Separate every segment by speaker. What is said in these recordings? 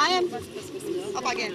Speaker 1: I am up again.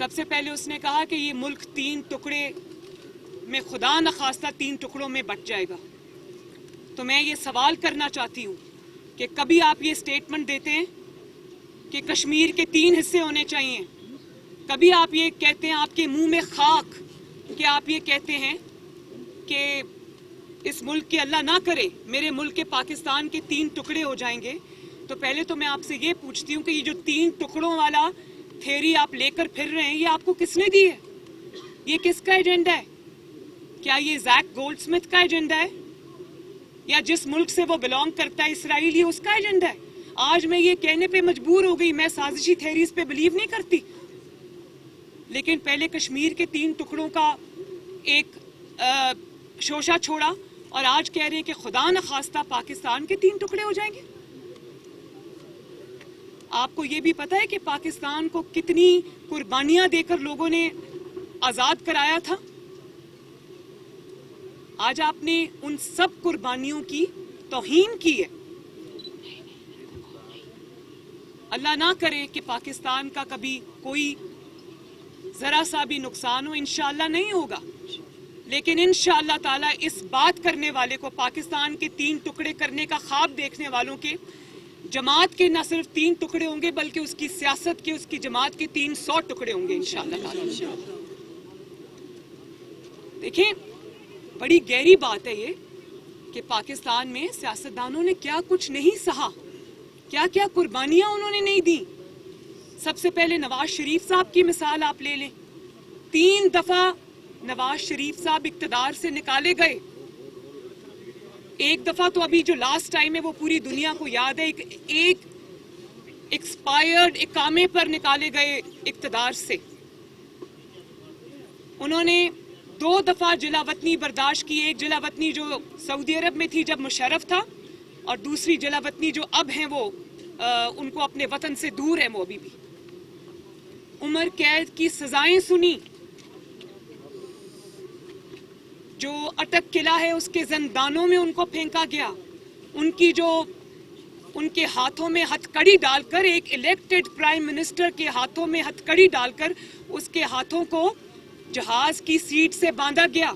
Speaker 2: سب سے پہلے اس نے کہا کہ یہ ملک 3 ٹکڑے میں خدا نخواستہ 3 ٹکڑوں میں بٹ جائے گا. تو میں یہ سوال کرنا چاہتی ہوں کہ کبھی آپ یہ سٹیٹمنٹ دیتے ہیں کہ کشمیر کے 3 حصے ہونے چاہیے؟ کبھی آپ یہ کہتے ہیں, آپ کے منہ میں خاک, کہ آپ یہ کہتے ہیں کہ اس ملک کے اللہ نہ کرے میرے ملک کے پاکستان کے 3 ٹکڑے ہو جائیں گے؟ تو پہلے تو میں آپ سے یہ پوچھتی ہوں کہ یہ جو 3 ٹکڑوں والا تھیوری آپ لے کر پھر رہے ہیں, یہ آپ کو کس نے دی ہے؟ یہ کس کا ایجنڈا ہے؟ کیا یہ زیک گولڈ سمتھ کا ایجنڈا ہے, یا جس ملک سے وہ بلانگ کرتا ہے اسرائیل, یہ اس کا ایجنڈا ہے؟ آج میں یہ کہنے پہ مجبور ہو گئی, میں سازشی تھیوریز پہ بلیو نہیں کرتی, لیکن پہلے کشمیر کے 3 ٹکڑوں کا ایک شوشہ چھوڑا, اور آج کہہ رہے ہیں کہ خدا نخواستہ پاکستان کے 3 ٹکڑے ہو جائیں گے. آپ کو یہ بھی پتہ ہے کہ پاکستان کو کتنی قربانیاں دے کر لوگوں نے آزاد کرایا تھا؟ آج آپ نے ان سب قربانیوں کی توہین کی ہے. اللہ نہ کرے کہ پاکستان کا کبھی کوئی ذرا سا بھی نقصان ہو, انشاءاللہ نہیں ہوگا, لیکن انشاءاللہ تعالیٰ اس بات کرنے والے کو, پاکستان کے 3 ٹکڑے کرنے کا خواب دیکھنے والوں کے, جماعت کے نہ صرف 3 ٹکڑے ہوں گے بلکہ اس کی سیاست کے, اس کی جماعت کے 300 ٹکڑے ہوں گے انشاءاللہ تعالیٰ. دیکھیں, بڑی گہری بات ہے یہ کہ پاکستان میں سیاستدانوں نے کیا کچھ نہیں سہا, کیا کیا قربانیاں انہوں نے نہیں دیں. سب سے پہلے نواز شریف صاحب کی مثال آپ لے لیں. 3 دفعہ نواز شریف صاحب اقتدار سے نکالے گئے. ایک دفعہ تو ابھی جو لاسٹ ٹائم ہے وہ پوری دنیا کو یاد ہے, ایک ایکسپائرڈ اقامے پر نکالے گئے اقتدار سے. انہوں نے 2 دفعہ جلا وطنی برداشت کی, ایک جلا وطنی جو سعودی عرب میں تھی جب مشرف تھا, اور دوسری جلا وطنی جو اب ہیں وہ ان کو اپنے وطن سے دور ہے وہ ابھی بھی. عمر قید کی سزائیں سنی, جو اٹک قلعہ ہے اس کے زندانوں میں ان کو پھینکا گیا, ان کے ہاتھوں میں ہتھ کڑی ڈال کر, ایک الیکٹڈ پرائم منسٹر کے ہاتھوں میں ہتھ کڑی ڈال کر اس کے ہاتھوں کو جہاز کی سیٹ سے باندھا گیا.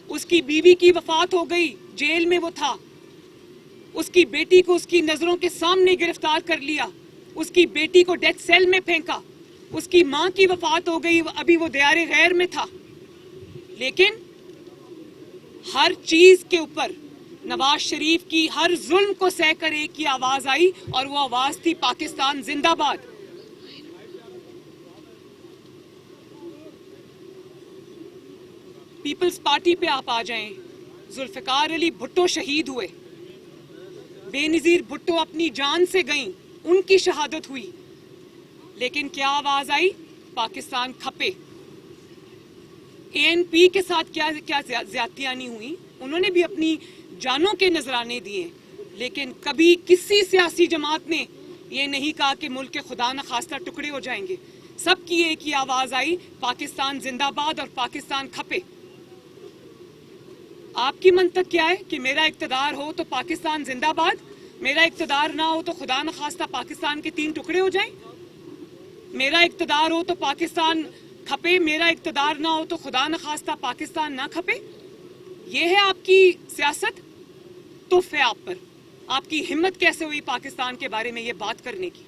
Speaker 2: اس کی بیوی کی وفات ہو گئی, جیل میں وہ تھا. اس کی بیٹی کو اس کی نظروں کے سامنے گرفتار کر لیا, اس کی بیٹی کو ڈیتھ سیل میں پھینکا. اس کی ماں کی وفات ہو گئی, ابھی وہ دیار غیر میں تھا. لیکن ہر چیز کے اوپر نواز شریف کی ہر ظلم کو سہ کر ایک ہی آواز آئی, اور وہ آواز تھی پاکستان زندہ باد. پیپلز پارٹی پہ آپ آ جائیں, ذوالفقار علی بھٹو شہید ہوئے, بے نظیر بھٹو اپنی جان سے گئیں, ان کی شہادت ہوئی, لیکن کیا آواز آئی؟ پاکستان کھپے. ANP کے ساتھ کیا زیادتیاں نہیں ہوئی, انہوں نے بھی اپنی جانوں کے نذرانے دیے, لیکن کبھی کسی سیاسی جماعت نے یہ نہیں کہا کہ ملک کے خدا نخواستہ ٹکڑے ہو جائیں گے. سب کی ایک ہی آواز آئی, پاکستان زندہ باد اور پاکستان کھپے. آپ کی منطق کیا ہے کہ میرا اقتدار ہو تو پاکستان زندہ باد, میرا اقتدار نہ ہو تو خدا نخواستہ پاکستان کے 3 ٹکڑے ہو جائیں. میرا اقتدار ہو تو پاکستان کھپے, میرا اقتدار نہ ہو تو خدا نخواستہ پاکستان نہ کھپے. یہ ہے آپ کی سیاست. تف ہے آپ پر. آپ کی ہمت کیسے ہوئی پاکستان کے بارے میں یہ بات کرنے کی؟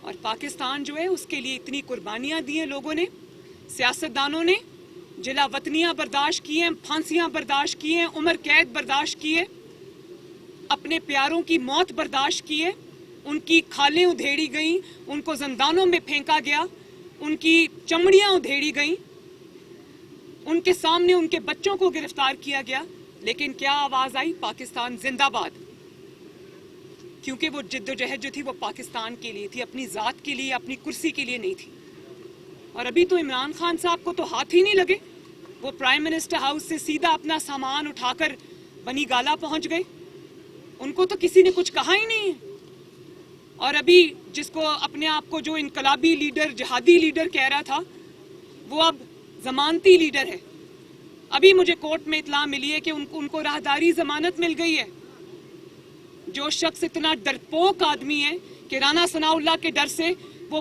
Speaker 2: اور پاکستان جو ہے اس کے لیے اتنی قربانیاں دی ہیں لوگوں نے, سیاستدانوں نے, جلا وطنیاں برداشت کی ہیں, پھانسیاں برداشت کی ہیں, عمر قید برداشت کی ہے, اپنے پیاروں کی موت برداشت کی ہے, ان کی کھالیں ادھیڑی گئیں, ان کو زندانوں میں پھینکا گیا, ان کی چمڑیاں ادھیڑی گئیں, ان کے سامنے ان کے بچوں کو گرفتار کیا گیا. لیکن کیا آواز آئی؟ پاکستان زندہ باد. کیونکہ وہ جد و جہد جو تھی وہ پاکستان کے لیے تھی, اپنی ذات کے لیے, اپنی کرسی کے لیے نہیں تھی. اور ابھی تو عمران خان صاحب کو تو ہاتھ ہی نہیں لگے, وہ پرائم منسٹر ہاؤس سے سیدھا اپنا سامان اٹھا کر بنی گالا پہنچ گئے. ان کو تو کسی نے کچھ کہا ہی نہیں ہے. اور ابھی جس کو اپنے آپ کو جو انقلابی لیڈر, جہادی لیڈر کہہ رہا تھا, وہ اب ضمانتی لیڈر ہے. ابھی مجھے کورٹ میں اطلاع ملی ہے کہ ان کو راہداری ضمانت مل گئی ہے. جو شخص اتنا ڈرپوک آدمی ہے کہ رانا ثناء اللہ کے ڈر سے وہ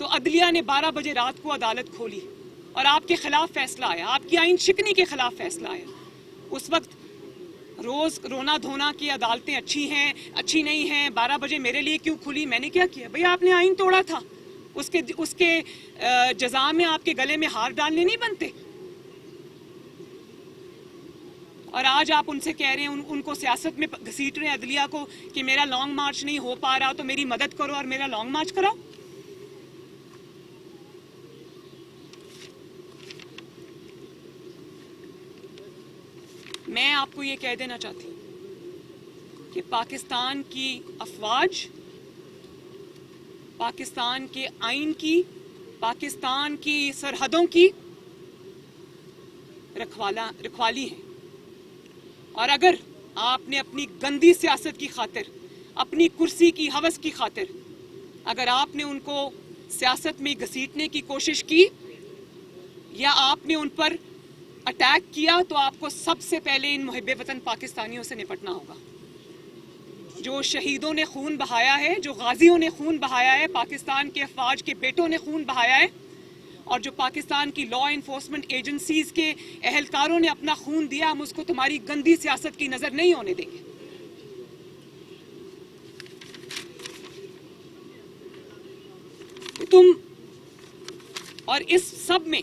Speaker 2: تو عدلیہ نے 12 بجے رات کو عدالت کھولی اور آپ کے خلاف فیصلہ آیا، آپ کی آئین شکنی کے خلاف فیصلہ آیا. اس وقت روز رونا دھونا کی عدالتیں اچھی ہیں اچھی نہیں ہیں، 12 بجے میرے لیے کیوں کھلی، میں نے کیا کیا؟ بھئی آپ نے آئین توڑا تھا، اس کے جزا میں آپ کے گلے میں ہار ڈالنے نہیں بنتے. اور آج آپ ان سے کہہ رہے ہیں، ان کو سیاست میں گھسیٹ رہے ہیں عدلیہ کو کہ میرا لانگ مارچ نہیں ہو پا رہا تو میری مدد کرو اور میرا لانگ مارچ کراؤ. میں آپ کو یہ کہہ دینا چاہتی ہوں کہ پاکستان کی افواج، پاکستان کے آئین کی، پاکستان کی سرحدوں کی رکھوالی ہیں. اور اگر آپ نے اپنی گندی سیاست کی خاطر، اپنی کرسی کی ہوس کی خاطر اگر آپ نے ان کو سیاست میں گھسیٹنے کی کوشش کی یا آپ نے ان پر اٹیک کیا، تو آپ کو سب سے پہلے ان محب وطن پاکستانیوں سے نپٹنا ہوگا. جو شہیدوں نے خون بہایا ہے، جو غازیوں نے خون بہایا ہے، پاکستان کے افواج کے بیٹوں نے خون بہایا ہے، اور جو پاکستان کی لا انفورسمنٹ ایجنسیز کے اہلکاروں نے اپنا خون دیا، ہم اس کو تمہاری گندی سیاست کی نظر نہیں ہونے دیں گے. تم اور اس سب میں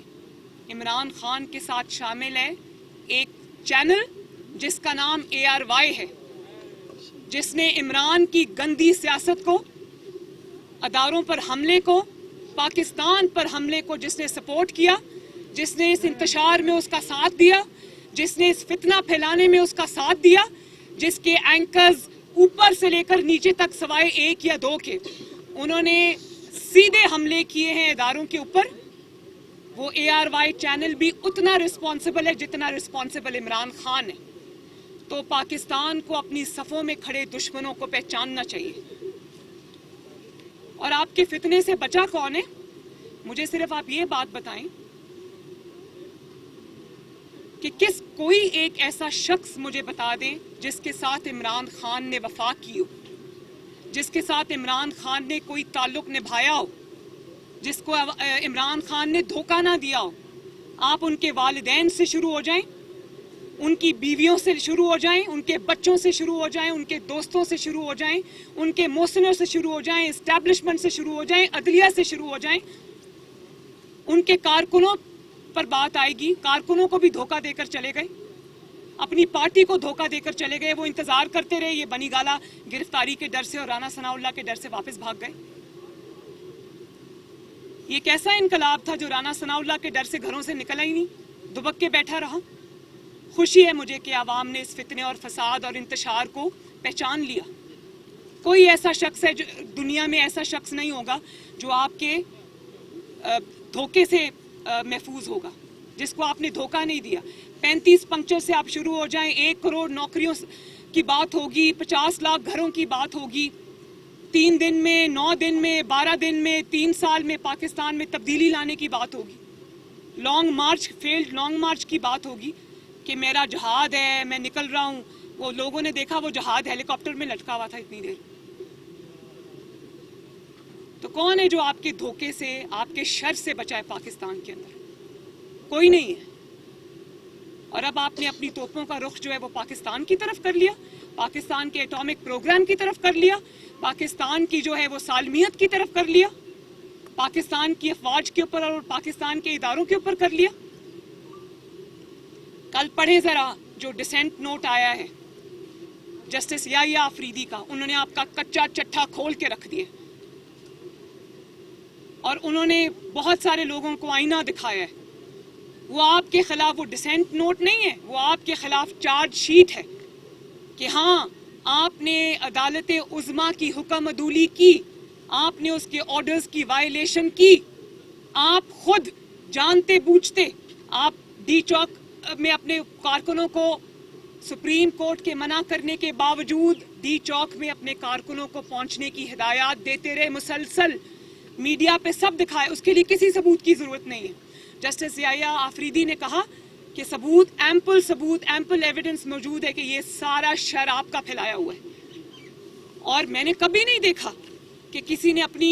Speaker 2: عمران خان کے ساتھ شامل ہے ایک چینل جس کا نام ARY ہے، جس نے عمران کی گندی سیاست کو، اداروں پر حملے کو، پاکستان پر حملے کو جس نے سپورٹ کیا، جس نے اس انتشار میں اس کا ساتھ دیا، جس نے اس فتنہ پھیلانے میں اس کا ساتھ دیا، جس کے اینکرز اوپر سے لے کر نیچے تک سوائے 1 یا 2 کے انہوں نے سیدھے حملے کیے ہیں اداروں کے اوپر. وہ ARY چینل بھی اتنا رسپانسبل ہے جتنا رسپانسبل عمران خان ہے. تو پاکستان کو اپنی صفوں میں کھڑے دشمنوں کو پہچاننا چاہیے. اور آپ کے فتنے سے بچا کون ہے؟ مجھے صرف آپ یہ بات بتائیں کہ کوئی ایک ایسا شخص مجھے بتا دیں جس کے ساتھ عمران خان نے وفا کی ہو، جس کے ساتھ عمران خان نے کوئی تعلق نبھایا ہو، جس کو عمران خان نے دھوکہ نہ دیا ہو. آپ ان کے والدین سے شروع ہو جائیں، ان کی بیویوں سے شروع ہو جائیں، ان کے بچوں سے شروع ہو جائیں، ان کے دوستوں سے شروع ہو جائیں، ان کے محسنوں سے شروع ہو جائیں، اسٹیبلشمنٹ سے شروع ہو جائیں، عدلیہ سے شروع ہو جائیں. ان کے کارکنوں پر بات آئے گی. کارکنوں کو بھی دھوکہ دے کر چلے گئے، اپنی پارٹی کو دھوکہ دے کر چلے گئے. وہ انتظار کرتے رہے، یہ بنی گالہ گرفتاری کے ڈر سے اور رانا ثناء اللہ کے ڈر سے واپس بھاگ گئے. یہ کیسا انقلاب تھا جو رانا ثناء اللہ کے ڈر سے گھروں سے نکلا ہی نہیں، دبک کے بیٹھا رہا. خوشی ہے مجھے کہ عوام نے اس فتنے اور فساد اور انتشار کو پہچان لیا. کوئی ایسا شخص ہے دنیا میں ایسا شخص نہیں ہوگا جو آپ کے دھوکے سے محفوظ ہوگا، جس کو آپ نے دھوکہ نہیں دیا. 35 پنکچر سے آپ شروع ہو جائیں، 1 کروڑ نوکریوں کی بات ہوگی، 50 لاکھ گھروں کی بات ہوگی، 3 دن میں، 9 دن میں، 12 دن میں، 3 سال میں پاکستان میں تبدیلی لانے کی بات ہوگی. Long march, field long march کی بات ہوگی کہ میرا جہاد ہے، میں نکل رہا ہوں. وہ لوگوں نے دیکھا وہ جہاد ہیلی کاپٹر میں لٹکا ہوا تھا اتنی دیر. تو کون ہے جو آپ کے دھوکے سے، آپ کے شر سے بچائے پاکستان کے اندر؟ کوئی نہیں ہے. اور اب آپ نے اپنی توپوں کا رخ جو ہے وہ پاکستان کی طرف کر لیا، پاکستان کے ایٹامک پروگرام کی طرف کر لیا، پاکستان کی جو ہے وہ سالمیت کی طرف کر لیا، پاکستان کی افواج کے اوپر اور پاکستان کے اداروں کے اوپر کر لیا. کل پڑھیں ذرا جو ڈسینٹ نوٹ آیا ہے جسٹس یحییٰ آفریدی کا. انہوں نے آپ کا کچا چٹھا کھول کے رکھ دیا اور انہوں نے بہت سارے لوگوں کو آئینہ دکھایا ہے. وہ آپ کے خلاف وہ ڈسینٹ نوٹ نہیں ہے، وہ آپ کے خلاف چارج شیٹ ہے کہ ہاں آپ نے عدالت عظمیٰ کی حکم عدولی کی، آپ نے اس کے آرڈرز کی وائلیشن کی. آپ خود جانتے بوجھتے آپ ڈی چوک میں اپنے کارکنوں کو سپریم کورٹ کے منع کرنے کے باوجود ڈی چوک میں اپنے کارکنوں کو پہنچنے کی ہدایات دیتے رہے مسلسل. میڈیا پہ سب دکھائے، اس کے لیے کسی ثبوت کی ضرورت نہیں ہے. جسٹس یحییٰ آفریدی نے کہا کہ ثبوت، ایمپل ایویڈنس موجود ہے کہ یہ سارا شر آپ کا پھیلایا ہوا ہے. اور میں نے کبھی نہیں دیکھا کہ کسی نے اپنی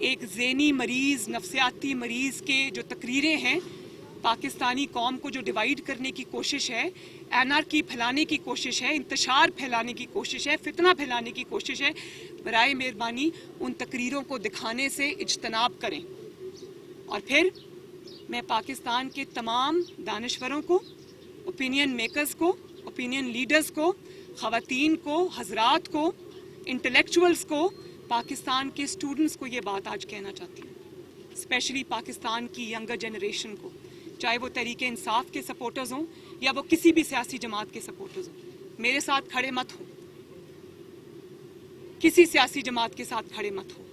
Speaker 2: ایک ذہنی مریض, نفسیاتی مریض کے جو تقریریں ہیں, پاکستانی قوم کو جو ڈیوائیڈ کرنے کی کوشش ہے, اینارکی پھیلانے کی کوشش ہے, انتشار پھیلانے کی کوشش ہے, فتنہ پھیلانے کی کوشش ہے, برائے مہربانی ان تقریروں کو دکھانے سے اجتناب کریں. اور پھر میں پاکستان کے تمام دانشوروں کو, اوپینین میکرز کو, اوپینین لیڈرز کو, خواتین کو, حضرات کو, انٹلیکچوئلز کو, پاکستان کے اسٹوڈنٹس کو یہ بات آج کہنا چاہتی ہوں, اسپیشلی پاکستان کی ینگر جنریشن کو, چاہے وہ تحریک انصاف کے سپورٹرز ہوں یا وہ کسی بھی سیاسی جماعت کے سپورٹرز ہوں. میرے ساتھ کھڑے مت ہوں, کسی سیاسی جماعت کے ساتھ کھڑے مت ہوں.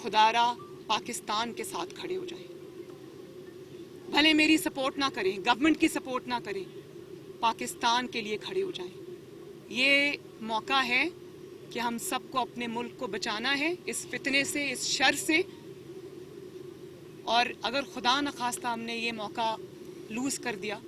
Speaker 2: خدا را پاکستان کے ساتھ کھڑے ہو جائیں. بھلے میری سپورٹ نہ کریں, گورنمنٹ کی سپورٹ نہ کریں, پاکستان کے لیے کھڑے ہو جائیں. یہ موقع ہے کہ ہم سب کو اپنے ملک کو بچانا ہے اس فتنے سے, اس شر سے. اور اگر خدا نخواستہ ہم نے یہ موقع لوز کر دیا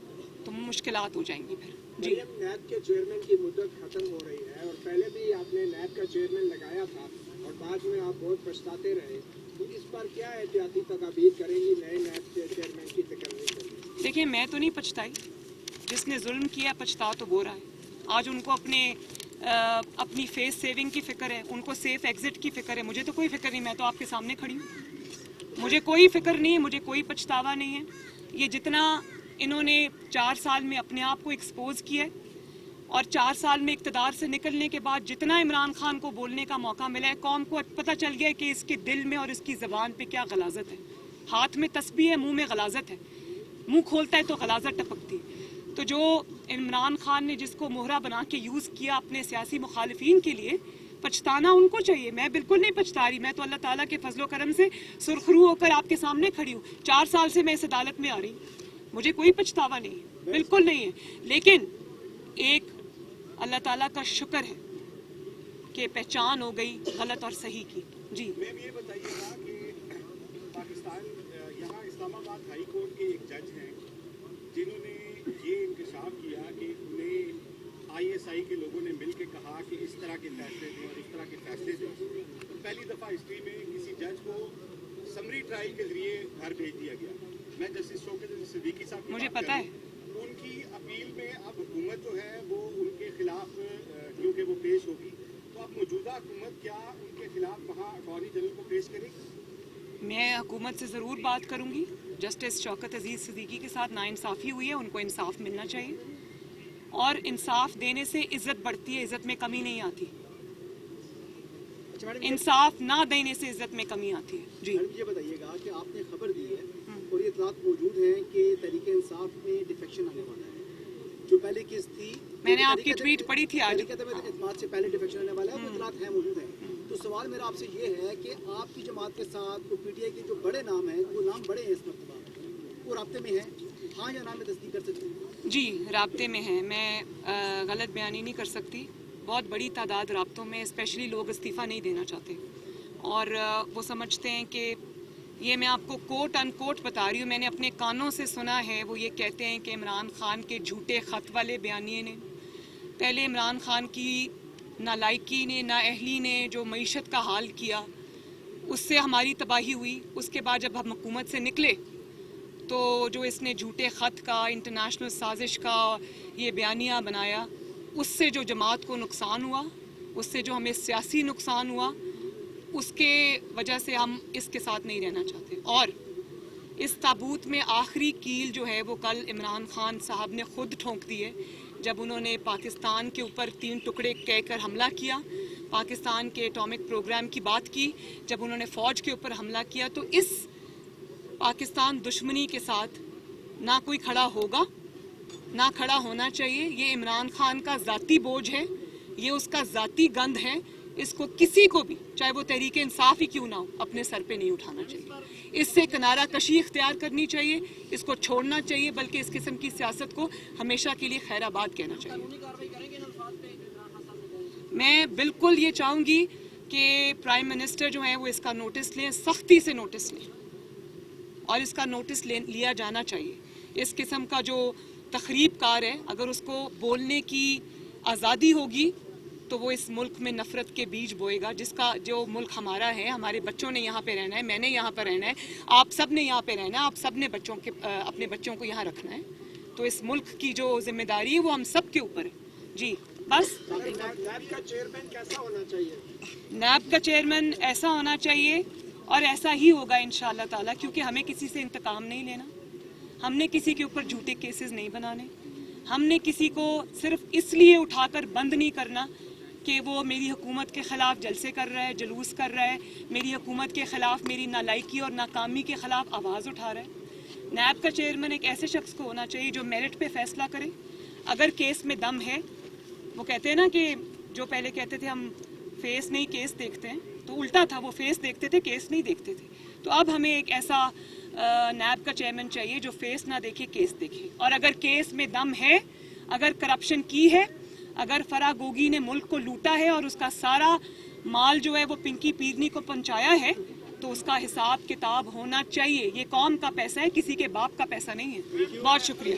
Speaker 2: تو مشکلات ہو جائیں گی پھر. جی,
Speaker 3: نیب کے چیئرمین کی مدت ختم ہو رہی ہے اور پہلے بھی آپ نے نیب کا چیئرمین لگایا تھا اور بعد میں آپ بہت پچھتاتے رہے, تو اس پر کیا احتیاطی تدابیر کریں گی نئے نیب کے چیئرمین کی تقرری کے لیے؟
Speaker 2: دیکھیں, میں تو نہیں پچھتائی, جس نے ظلم کیا پچھتا تو وہ رہا ہے. آج ان کو اپنی فیس سیونگ کی فکر ہے, ان کو سیف ایگزٹ کی فکر ہے. مجھے تو کوئی فکر نہیں, میں تو آپ کے سامنے کھڑی ہوں. مجھے کوئی فکر نہیں ہے, مجھے کوئی پچھتاوا نہیں ہے. یہ جتنا انہوں نے 4 سال میں اپنے آپ کو ایکسپوز کیا ہے اور 4 سال میں اقتدار سے نکلنے کے بعد جتنا عمران خان کو بولنے کا موقع ملا ہے, قوم کو پتہ چل گیا ہے کہ اس کے دل میں اور اس کی زبان پہ کیا غلاظت ہے. ہاتھ میں تسبیح ہے, منہ میں غلاظت ہے, منہ کھولتا ہے تو غلاظت ٹپکتی. تو جو عمران خان نے جس کو مہرہ بنا کے یوز کیا اپنے سیاسی مخالفین کے لیے, پچھتانا ان کو چاہیے. میں بالکل نہیں پچھتا رہی, میں تو اللہ تعالیٰ کے فضل و کرم سے سرخرو ہو کر آپ کے سامنے کھڑی ہوں. 4 سال سے میں اس عدالت میں آ رہی ہوں, مجھے کوئی پچھتاوا نہیں ہے, بالکل نہیں ہے. لیکن ایک اللہ تعالیٰ کا شکر ہے کہ پہچان ہو گئی غلط اور صحیح کی. جی,
Speaker 3: میم یہ بتائیے گا کہ پاکستان یہاں اسلام آباد ہائی کورٹ کے ایک جج ہیں جنہوں نے یہ انکشاف کیا کہ انہیں ISI کے لوگوں نے مل کے کہا کہ اس طرح کے فیصلے دیں اور اس طرح کے فیصلے دیں. پہلی دفعہ ہسٹری میں کسی جج کو سمری ٹرائل کے ذریعے گھر بھیج دیا گیا. میں جسٹس شوکت صدیقی صاحب
Speaker 2: مجھے پتا ہے,
Speaker 3: ان کی اپیل میں اب حکومت جو ہے وہ ان کے خلاف کیونکہ وہ پیش ہوگی, تو اب موجودہ حکومت کیا ان کے خلاف وہاں اٹارنی جنرل کو پیش کرے گی؟
Speaker 2: میں حکومت سے ضرور بات کروں گی. جسٹس شوکت عزیز صدیقی کے ساتھ ناانصافی ہوئی ہے, ان کو انصاف ملنا چاہیے. اور انصاف دینے سے عزت بڑھتی ہے, عزت میں کمی نہیں آتی. انصاف نہ دینے سے عزت میں کمی آتی ہے. جی,
Speaker 4: یہ بتائیے گا کہ آپ نے خبر دی ہے اور یہ اطلاعات موجود ہیں کہ تحریک انصاف میں ڈیفیکشن آنے والا ہے. جو پہلے کیس تھی,
Speaker 2: میں نے آپ کی ٹویٹ پڑھی تھی آج.
Speaker 4: اعتماد سے پہلے ڈیفیکشن آنے والا ہے, وہ اطلاعات ہیں, موجود ہیں. تو سوال میرا آپ سے یہ ہے کہ آپ کی جماعت کے ساتھ PTI کے جو بڑے نام ہیں, وہ نام بڑے ہیں اس مرتبہ, وہ رابطے میں ہیں, ہاں یا نام میں تصدیق کر سکتے ہیں؟
Speaker 2: جی, رابطے میں ہیں. میں غلط بیانی نہیں کر سکتی. بہت بڑی تعداد رابطوں میں, اسپیشلی لوگ استعفیٰ نہیں دینا چاہتے اور وہ سمجھتے ہیں کہ یہ میں آپ کو کوٹ ان کوٹ بتا رہی ہوں, میں نے اپنے کانوں سے سنا ہے. وہ یہ کہتے ہیں کہ عمران خان کے جھوٹے خط والے بیانیے نے, پہلے عمران خان کی نالائکی نے, نااہلی نے جو معیشت کا حال کیا, اس سے ہماری تباہی ہوئی. اس کے بعد جب ہم حکومت سے نکلے تو جو اس نے جھوٹے خط کا, انٹرنیشنل سازش کا یہ بیانیہ بنایا, اس سے جو جماعت کو نقصان ہوا, اس سے جو ہمیں سیاسی نقصان ہوا, اس کے وجہ سے ہم اس کے ساتھ نہیں رہنا چاہتے. اور اس تابوت میں آخری کیل جو ہے وہ کل عمران خان صاحب نے خود ٹھونک دی ہے, جب انہوں نے پاکستان کے اوپر 3 ٹکڑے کہہ کر حملہ کیا, پاکستان کے ایٹامک پروگرام کی بات کی, جب انہوں نے فوج کے اوپر حملہ کیا. تو اس پاکستان دشمنی کے ساتھ نہ کوئی کھڑا ہوگا, نہ کھڑا ہونا چاہیے. یہ عمران خان کا ذاتی بوجھ ہے, یہ اس کا ذاتی گند ہے. اس کو کسی کو بھی, چاہے وہ تحریک انصاف ہی کیوں نہ ہو, اپنے سر پہ نہیں اٹھانا چاہیے. اس سے کنارہ کشی اختیار کرنی چاہیے, اس کو چھوڑنا چاہیے, بلکہ اس قسم کی سیاست کو ہمیشہ کے لیے خیر آباد کہنا چاہیے. میں بالکل یہ چاہوں گی کہ پرائم منسٹر جو ہیں وہ اس کا نوٹس لیں, سختی سے نوٹس لیں, اور اس کا نوٹس لیا جانا چاہیے. اس قسم کا جو تخریب کار ہے, اگر اس کو بولنے کی آزادی ہوگی تو وہ اس ملک میں نفرت کے بیج بوئے گا. جس کا جو ملک ہمارا ہے, ہمارے بچوں نے یہاں پہ رہنا ہے, میں نے یہاں پر رہنا ہے, آپ سب نے یہاں پہ رہنا ہے, آپ سب نے اپنے بچوں کو یہاں رکھنا ہے. تو اس ملک کی جو ذمہ داری ہے وہ ہم سب کے اوپر ہے. جی بس.
Speaker 4: نیب کا چیئرمین کیسا ہونا چاہیے؟
Speaker 2: نیب کا چیئرمین ایسا ہونا چاہیے اور ایسا ہی ہوگا انشاءاللہ تعالیٰ, کیونکہ ہمیں کسی سے انتقام نہیں لینا, ہم نے کسی کے اوپر جھوٹے کیسز نہیں بنانے, ہم نے کسی کو صرف اس لیے اٹھا کر بند نہیں کرنا کہ وہ میری حکومت کے خلاف جلسے کر رہا ہے, جلوس کر رہا ہے, میری حکومت کے خلاف میری نالائکی اور ناکامی کے خلاف آواز اٹھا رہا ہے. نیب کا چیئرمین ایک ایسے شخص کو ہونا چاہیے جو میرٹ پہ فیصلہ کرے. اگر کیس میں دم ہے, وہ کہتے ہیں نا کہ جو پہلے کہتے تھے ہم فیس نہیں کیس دیکھتے ہیں, تو الٹا تھا, وہ فیس دیکھتے تھے کیس نہیں دیکھتے تھے. تو اب ہمیں ایک ایسا نیب کا چیئرمین چاہیے جو فیس نہ دیکھے کیس دیکھے. اور اگر کیس میں دم ہے, اگر کرپشن کی ہے, اگر فرح گوگی نے ملک کو لوٹا ہے اور اس کا سارا مال جو ہے وہ پنکی پیرنی کو پہنچایا ہے, تو اس کا حساب کتاب ہونا چاہیے. یہ قوم کا پیسہ ہے, کسی کے باپ کا پیسہ نہیں ہے. بہت شکریہ.